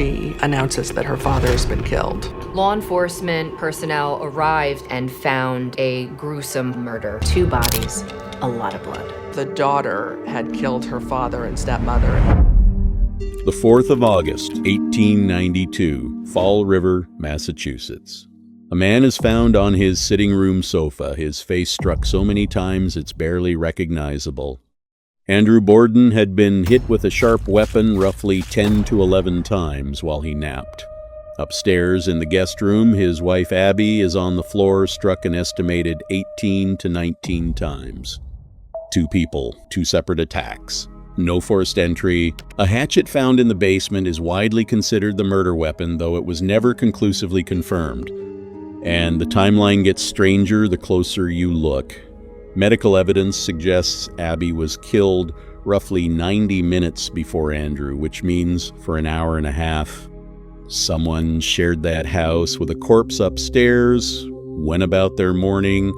she announces that her father has been killed. Law enforcement personnel arrived and found a gruesome murder. 2 bodies, a lot of blood. The daughter had killed her father and stepmother. The 4th of August, 1892, Fall River, Massachusetts. A man is found on his sitting room sofa, his face struck so many times it's barely recognizable. Andrew Borden had been hit with a sharp weapon roughly 10 to 11 times while he napped. Upstairs in the guest room, his wife Abby is on the floor, struck an estimated 18 to 19 times. 2 people, 2 separate attacks. No forced entry. A hatchet found in the basement is widely considered the murder weapon, though it was never conclusively confirmed. And the timeline gets stranger the closer you look. Medical evidence suggests Abby was killed roughly 90 minutes before Andrew, which means for an hour and a half. Someone shared that house with a corpse upstairs, went about their morning,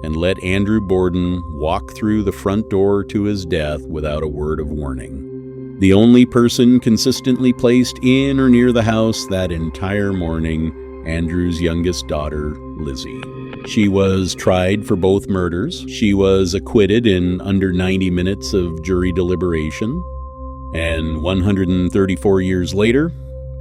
and let Andrew Borden walk through the front door to his death without a word of warning. The only person consistently placed in or near the house that entire morning, Andrew's youngest daughter, Lizzie. She was tried for both murders. She was acquitted in under 90 minutes of jury deliberation. And 134 years later,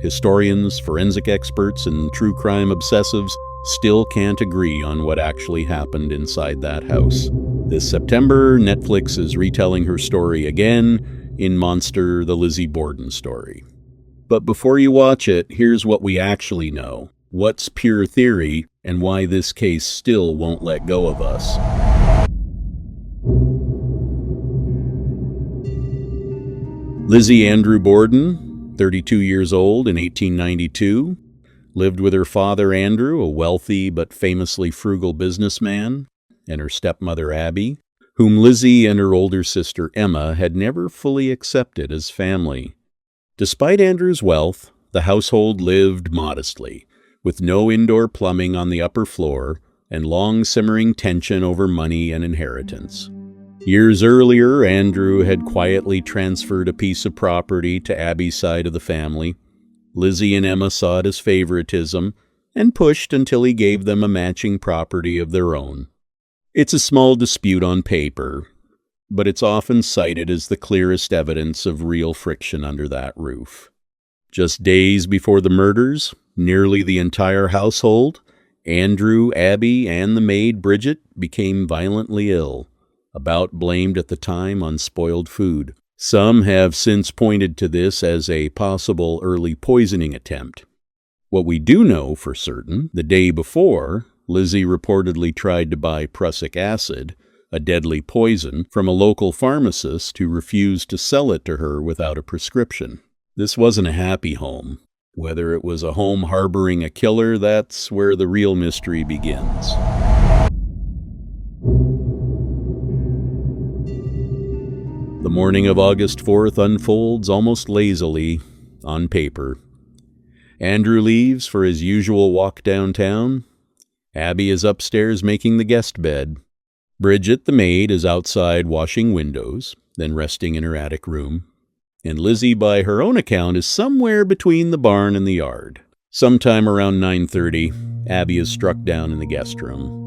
historians, forensic experts, and true crime obsessives still can't agree on what actually happened inside that house. This September, Netflix is retelling her story again in Monster: The Lizzie Borden Story. But before you watch it, here's what we actually know. What's pure theory, and why this case still won't let go of us. Lizzie Andrew Borden, 32 years old in 1892, lived with her father Andrew, a wealthy but famously frugal businessman, and her stepmother Abby, whom Lizzie and her older sister Emma had never fully accepted as family. Despite Andrew's wealth, the household lived modestly, with no indoor plumbing on the upper floor and long simmering tension over money and inheritance. Years earlier, Andrew had quietly transferred a piece of property to Abby's side of the family. Lizzie and Emma saw it as favoritism and pushed until he gave them a matching property of their own. It's a small dispute on paper, but it's often cited as the clearest evidence of real friction under that roof. Just days before the murders, nearly the entire household, Andrew, Abby, and the maid Bridget, became violently ill, a bout blamed at the time on spoiled food. Some have since pointed to this as a possible early poisoning attempt. What we do know for certain, the day before, Lizzie reportedly tried to buy prussic acid, a deadly poison, from a local pharmacist who refused to sell it to her without a prescription. This wasn't a happy home. Whether it was a home harboring a killer, that's where the real mystery begins. The morning of August 4th unfolds almost lazily, on paper. Andrew leaves for his usual walk downtown. Abby is upstairs making the guest bed. Bridget, the maid, is outside washing windows, then resting in her attic room. And Lizzie, by her own account, is somewhere between the barn and the yard. Sometime around 9:30, Abby is struck down in the guest room.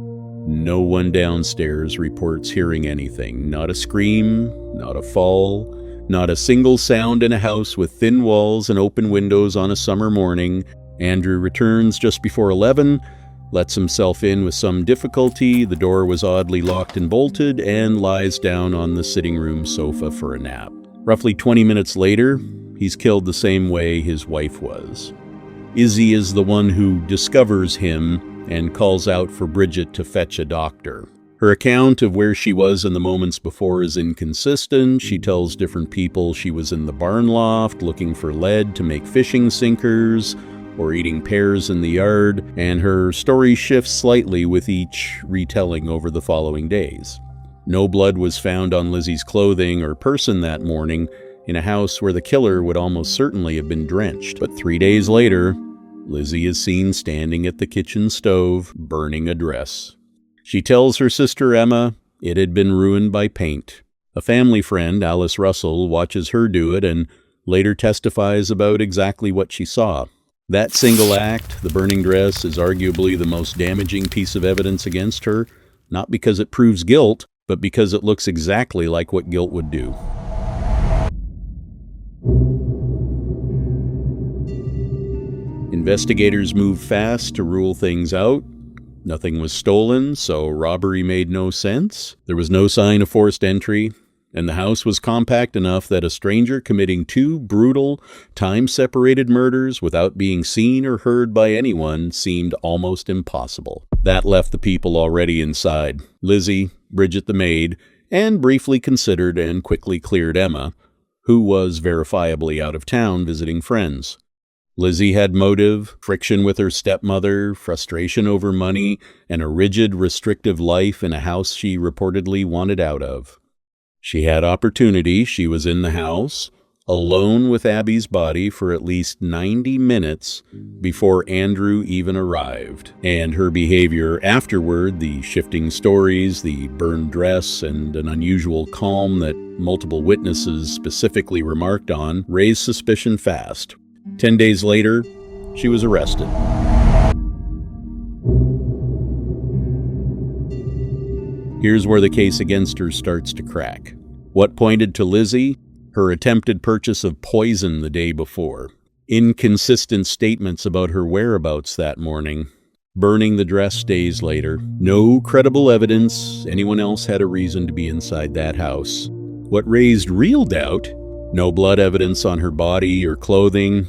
No one downstairs reports hearing anything. Not a scream, not a fall, not a single sound in a house with thin walls and open windows on a summer morning. Andrew returns just before 11, lets himself in with some difficulty. The door was oddly locked and bolted, and lies down on the sitting room sofa for a nap. Roughly 20 minutes later, he's killed the same way his wife was. Izzy is the one who discovers him and calls out for Bridget to fetch a doctor. Her account of where she was in the moments before is inconsistent. She tells different people she was in the barn loft looking for lead to make fishing sinkers, or eating pears in the yard, and her story shifts slightly with each retelling over the following days. No blood was found on Lizzie's clothing or person that morning, in a house where the killer would almost certainly have been drenched. But 3 days later, Lizzie is seen standing at the kitchen stove, burning a dress. She tells her sister Emma it had been ruined by paint. A family friend, Alice Russell, watches her do it and later testifies about exactly what she saw. That single act, the burning dress, is arguably the most damaging piece of evidence against her, not because it proves guilt, but because it looks exactly like what guilt would do. Investigators moved fast to rule things out. Nothing was stolen, so robbery made no sense. There was no sign of forced entry, and the house was compact enough that a stranger committing 2 brutal, time-separated murders without being seen or heard by anyone seemed almost impossible. That left the people already inside: Lizzie, Bridget the maid, and briefly considered and quickly cleared Emma, who was verifiably out of town visiting friends. Lizzie had motive, friction with her stepmother, frustration over money, and a rigid, restrictive life in a house she reportedly wanted out of. She had opportunity. She was in the house, alone with Abby's body for at least 90 minutes before Andrew even arrived. And her behavior afterward, the shifting stories, the burned dress, and an unusual calm that multiple witnesses specifically remarked on, raised suspicion fast. 10 days later, she was arrested. Here's where the case against her starts to crack. What pointed to Lizzie? Her attempted purchase of poison the day before. Inconsistent statements about her whereabouts that morning. Burning the dress days later. No credible evidence anyone else had a reason to be inside that house. What raised real doubt? No blood evidence on her body or clothing,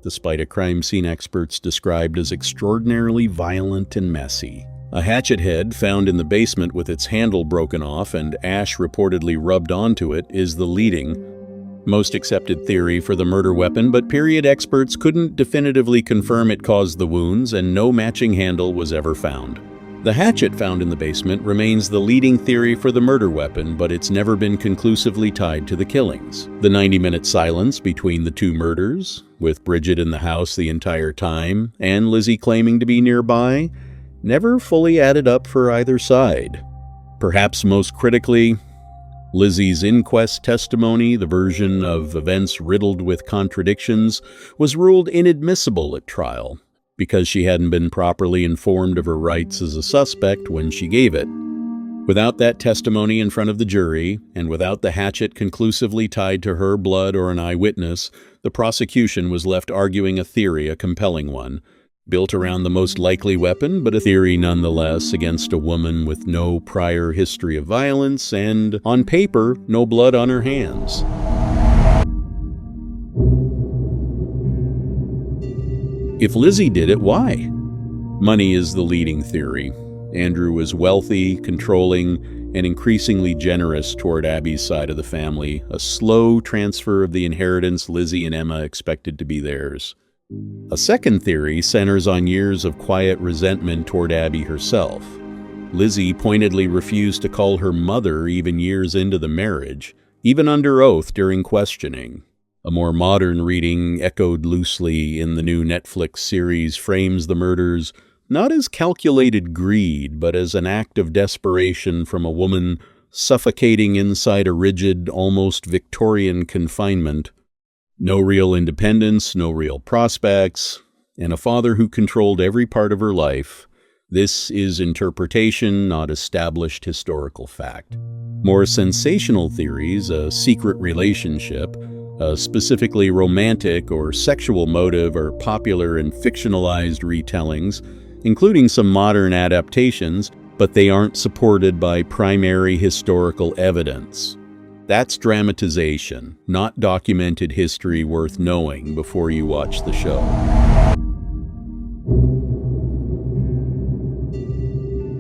despite a crime scene experts described as extraordinarily violent and messy. A hatchet head found in the basement with its handle broken off and ash reportedly rubbed onto it is the leading, most accepted theory for the murder weapon, but period experts couldn't definitively confirm it caused the wounds, and no matching handle was ever found. The hatchet found in the basement remains the leading theory for the murder weapon, but it's never been conclusively tied to the killings. The 90-minute silence between the 2 murders, with Bridget in the house the entire time, and Lizzie claiming to be nearby, never fully added up for either side. Perhaps most critically, Lizzie's inquest testimony, the version of events riddled with contradictions, was ruled inadmissible at trial because she hadn't been properly informed of her rights as a suspect when she gave it. Without that testimony in front of the jury, and without the hatchet conclusively tied to her blood or an eyewitness, the prosecution was left arguing a theory, a compelling one, built around the most likely weapon, but a theory nonetheless against a woman with no prior history of violence and, on paper, no blood on her hands. If Lizzie did it, why? Money is the leading theory. Andrew was wealthy, controlling, and increasingly generous toward Abby's side of the family, a slow transfer of the inheritance Lizzie and Emma expected to be theirs. A second theory centers on years of quiet resentment toward Abby herself. Lizzie pointedly refused to call her mother even years into the marriage, even under oath during questioning. A more modern reading, echoed loosely in the new Netflix series, frames the murders not as calculated greed, but as an act of desperation from a woman suffocating inside a rigid, almost Victorian confinement. No real independence, no real prospects, and a father who controlled every part of her life. This is interpretation, not established historical fact. More sensational theories, a secret relationship, a specifically romantic or sexual motive, are popular in fictionalized retellings, including some modern adaptations, but they aren't supported by primary historical evidence. That's dramatization, not documented history worth knowing before you watch the show.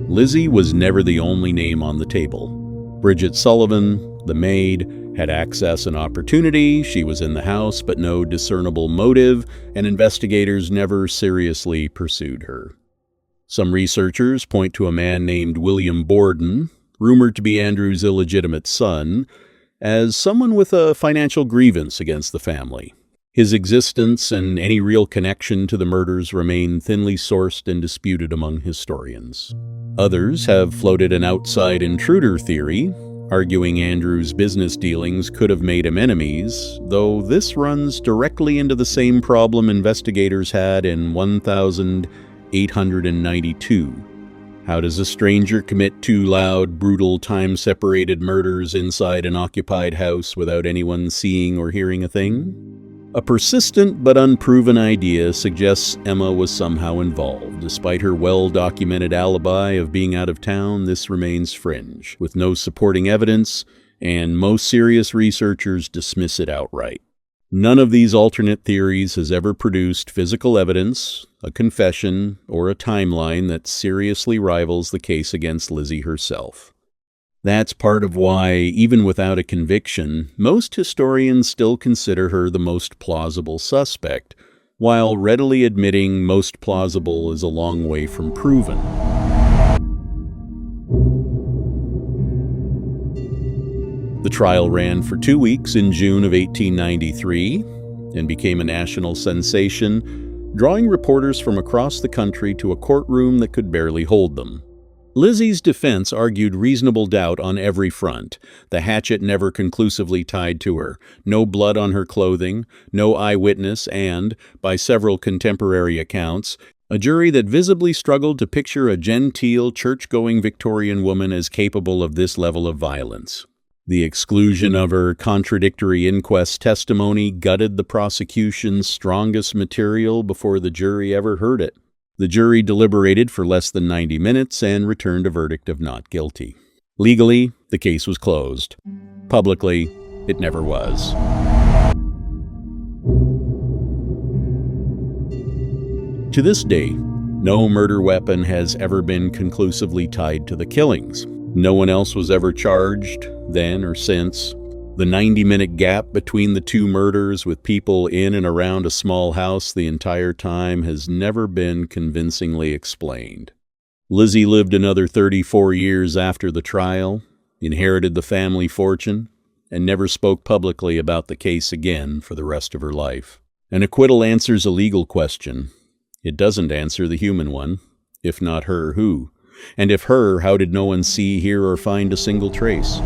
Lizzie was never the only name on the table. Bridget Sullivan, the maid, had access and opportunity. She was in the house, but no discernible motive, and investigators never seriously pursued her. Some researchers point to a man named William Borden, rumored to be Andrew's illegitimate son, as someone with a financial grievance against the family. His existence and any real connection to the murders remain thinly sourced and disputed among historians. Others have floated an outside intruder theory, arguing Andrew's business dealings could have made him enemies, though this runs directly into the same problem investigators had in 1892. How does a stranger commit two loud, brutal, time-separated murders inside an occupied house without anyone seeing or hearing a thing? A persistent but unproven idea suggests Emma was somehow involved. Despite her well-documented alibi of being out of town, this remains fringe, with no supporting evidence, and most serious researchers dismiss it outright. None of these alternate theories has ever produced physical evidence, a confession, or a timeline that seriously rivals the case against Lizzie herself. That's part of why, even without a conviction, most historians still consider her the most plausible suspect, while readily admitting most plausible is a long way from proven. The trial ran for 2 weeks in June of 1893 and became a national sensation, drawing reporters from across the country to a courtroom that could barely hold them. Lizzie's defense argued reasonable doubt on every front. The hatchet never conclusively tied to her, no blood on her clothing, no eyewitness, and, by several contemporary accounts, a jury that visibly struggled to picture a genteel, church-going Victorian woman as capable of this level of violence. The exclusion of her contradictory inquest testimony gutted the prosecution's strongest material before the jury ever heard it. The jury deliberated for less than 90 minutes and returned a verdict of not guilty. Legally, the case was closed. Publicly, it never was. To this day, no murder weapon has ever been conclusively tied to the killings. No one else was ever charged, then or since. The 90-minute gap between the two murders with people in and around a small house the entire time has never been convincingly explained. Lizzie lived another 34 years after the trial, inherited the family fortune, and never spoke publicly about the case again for the rest of her life. An acquittal answers a legal question. It doesn't answer the human one. If not her, who? And if her, how did no one see, hear, or find a single trace?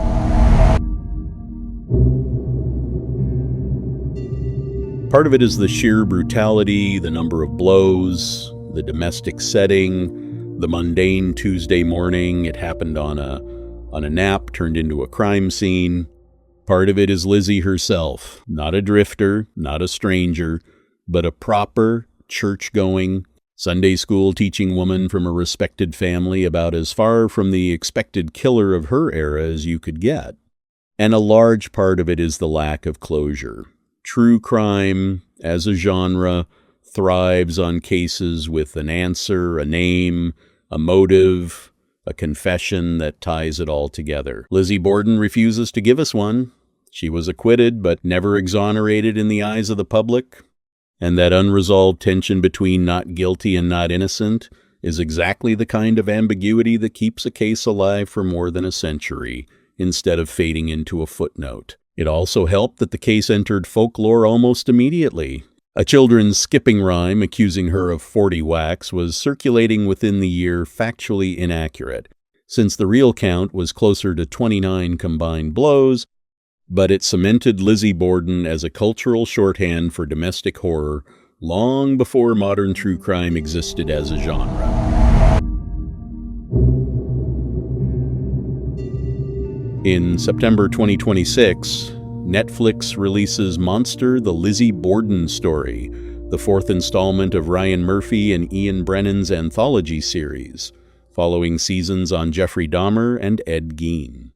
Part of it is the sheer brutality, the number of blows, the domestic setting, the mundane Tuesday morning. It happened on a nap, turned into a crime scene. Part of it is Lizzie herself, not a drifter, not a stranger, but a proper, church-going, Sunday school teaching woman from a respected family, about as far from the expected killer of her era as you could get. And a large part of it is the lack of closure. True crime, as a genre, thrives on cases with an answer, a name, a motive, a confession that ties it all together. Lizzie Borden refuses to give us one. She was acquitted, but never exonerated in the eyes of the public. And that unresolved tension between not guilty and not innocent is exactly the kind of ambiguity that keeps a case alive for more than a century, instead of fading into a footnote. It also helped that the case entered folklore almost immediately. A children's skipping rhyme accusing her of 40 whacks was circulating within the year, factually inaccurate, since the real count was closer to 29 combined blows, but it cemented Lizzie Borden as a cultural shorthand for domestic horror long before modern true crime existed as a genre. In September 2026, Netflix releases Monster: The Lizzie Borden Story, the fourth installment of Ryan Murphy and Ian Brennan's anthology series, following seasons on Jeffrey Dahmer and Ed Gein.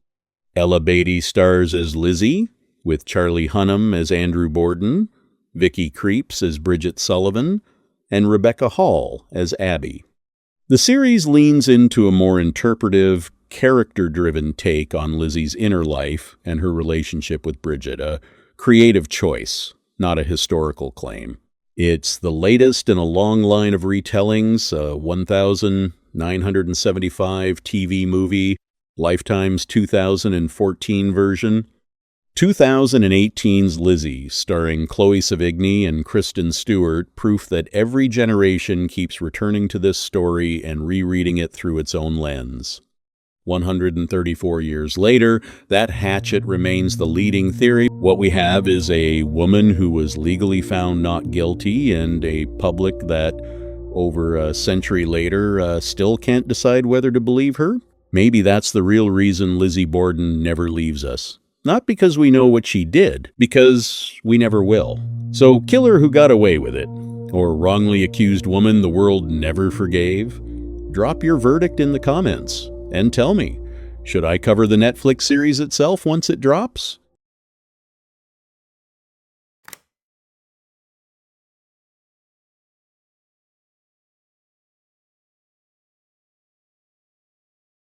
Ella Beatty stars as Lizzie, with Charlie Hunnam as Andrew Borden, Vicky Creeps as Bridget Sullivan, and Rebecca Hall as Abby. The series leans into a more interpretive, character-driven take on Lizzie's inner life and her relationship with Bridget, a creative choice, not a historical claim. It's the latest in a long line of retellings, a 1,975 TV movie, Lifetime's 2014 version, 2018's Lizzie, starring Chloe Sevigny and Kristen Stewart, proof that every generation keeps returning to this story and rereading it through its own lens. 134 years later, that hatchet remains the leading theory. What we have is a woman who was legally found not guilty and a public that, over a century later, still can't decide whether to believe her. Maybe that's the real reason Lizzie Borden never leaves us. Not because we know what she did, because we never will. So, killer who got away with it, or wrongly accused woman the world never forgave? Drop your verdict in the comments and tell me, should I cover the Netflix series itself once it drops?